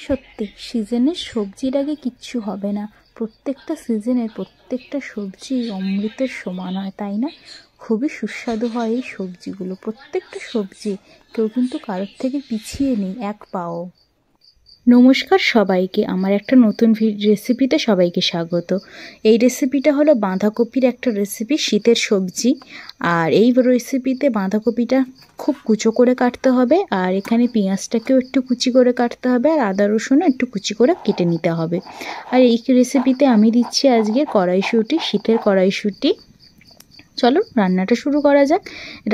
সত্যি সিজনের সবজির আগে কিচ্ছু হবে না। প্রত্যেকটা সিজনের প্রত্যেকটা সবজি অমৃতের সমান হয়, তাই না? খুবই সুস্বাদু হয় এই সবজিগুলো, প্রত্যেকটা সবজি। কেউ কিন্তু কারোর থেকে পিছিয়ে নেই এক পাও। নমস্কার সবাইকে, আমার একটা নতুন রেসিপিতে সবাইকে স্বাগত। এই রেসিপিটা হলো বাঁধাকপির একটা রেসিপি, শীতের সবজি। আর এই রেসিপিতে বাঁধাকপিটা খুব কুচো করে কাটতে হবে, আর এখানে পেঁয়াজটাকেও একটু কুচি করে কাটতে হবে, আর আদা রসুনও একটু কুচি করে কেটে নিতে হবে। আর এই রেসিপিতে আমি দিচ্ছি আজকে কড়াইশুঁটি, শীতের কড়াইশুঁটি। চলো রান্নাটা শুরু করা যাক।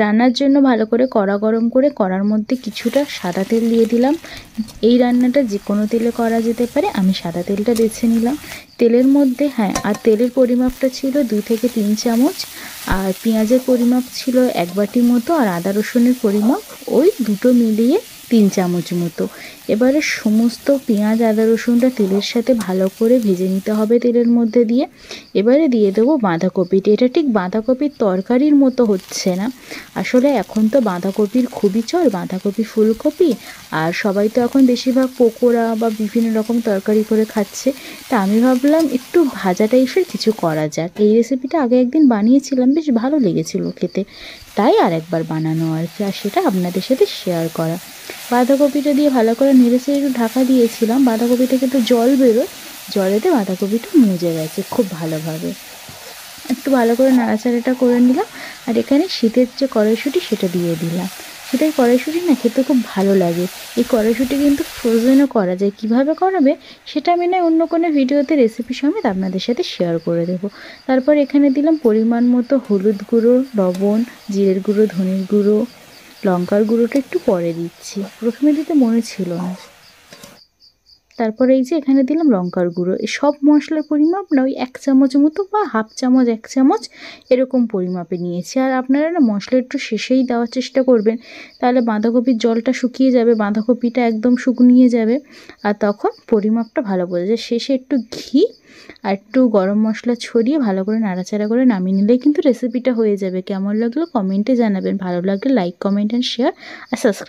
রান্নার জন্য ভালো করে কড়া গরম করে কড়ার মধ্যে কিছুটা সাদা তেল দিয়ে দিলাম। এই রান্নাটা যে কোনো তেলে করা যেতে পারে, আমি সাদা তেলটা বেছে নিলাম। তেলের মধ্যে আর তেলের পরিমাপটা ছিল 2 থেকে 3 চামচ, আর পেঁয়াজের পরিমাপ ছিল 1 বাটি মতো, আর আদা রসুনের পরিমাপ ওই দুটো মিলিয়ে 3 চামচ মতো। এবারে সমস্ত পেঁয়াজ আদা রসুনটা তেলের সাথে ভালো করে ভেজে নিতে হবে তেলের মধ্যে দিয়ে। এবারে দিয়ে দেবো বাঁধাকপিটা। এটা ঠিক বাঁধাকপির তরকারির মতো হচ্ছে না, আসলে এখন তো বাঁধাকপির খুবই চল, বাঁধাকপি ফুলকপি। আর সবাই তো এখন বেশিরভাগ পকোড়া বা বিভিন্ন রকম তরকারি করে খাচ্ছে। তা আমি ভাবলাম একটু ভাজা টাইপের কিছু করা যাক। এই রেসিপিটা আগে একদিন বানিয়েছিলাম, বেশ ভালো লেগেছিল খেতে, তাই আর একবার বানানো আর কি, আর সেটা আপনাদের সাথে শেয়ার করা। বাঁধাকপিটা দিয়ে ভালো করে নেড়েচেড়ে একটু ঢাকা দিয়েছিলাম। বাঁধাকপি থেকে তো জল বেরোয়, জলেতে বাঁধাকপিটা মুজে গেছে খুব ভালোভাবে। একটু ভালো করে নাড়াচাড়াটা করে নিলাম, আর এখানে শীতের যে কড়াইশুঁটি সেটা দিয়ে দিলাম। শীতের কড়াইশুঁটি না খেতে খুব ভালো লাগে। এই কড়াইশুঁটি কিন্তু ফ্রোজেনও করা যায়, কিভাবে করাবে সেটা আমি না অন্য কোনো ভিডিওতে রেসিপি সমেত আপনাদের সাথে শেয়ার করে দেবো। তারপর এখানে দিলাম পরিমাণ মতো হলুদ গুঁড়ো, লবণ, জিরের গুঁড়ো, ধনের গুঁড়ো, লঙ্কার গুঁড়োটা একটু পরে দিচ্ছি, প্রথমে দিতে মনে ছিল না। তারপরে এই যে এখানে দিলাম লঙ্কার গুঁড়ো। এই সব মশলার পরিমাপ না ওই 1 চামচ মতো বা হাফ চামচ 1 চামচ এরকম পরিমাপে নিয়েছি। আর আপনারা না মশলা একটু শেষেই দেওয়ার চেষ্টা করবেন, তাহলে বাঁধাকপির জলটা শুকিয়ে যাবে, বাঁধাকপিটা একদম শুকনিয়ে যাবে, আর তখন পরিমাপটা ভালো বোঝা যায়। শেষে একটু ঘি আর একটু গরম মশলা ছড়িয়ে ভালো করে নাড়াচাড়া করে নামিয়ে নিলেই কিন্তু রেসিপিটা হয়ে যাবে। কেমন লাগলো কমেন্টে জানাবেন, ভালো লাগলে লাইক, কমেন্ট অ্যান্ড শেয়ার আর সাবস্ক্রাইব।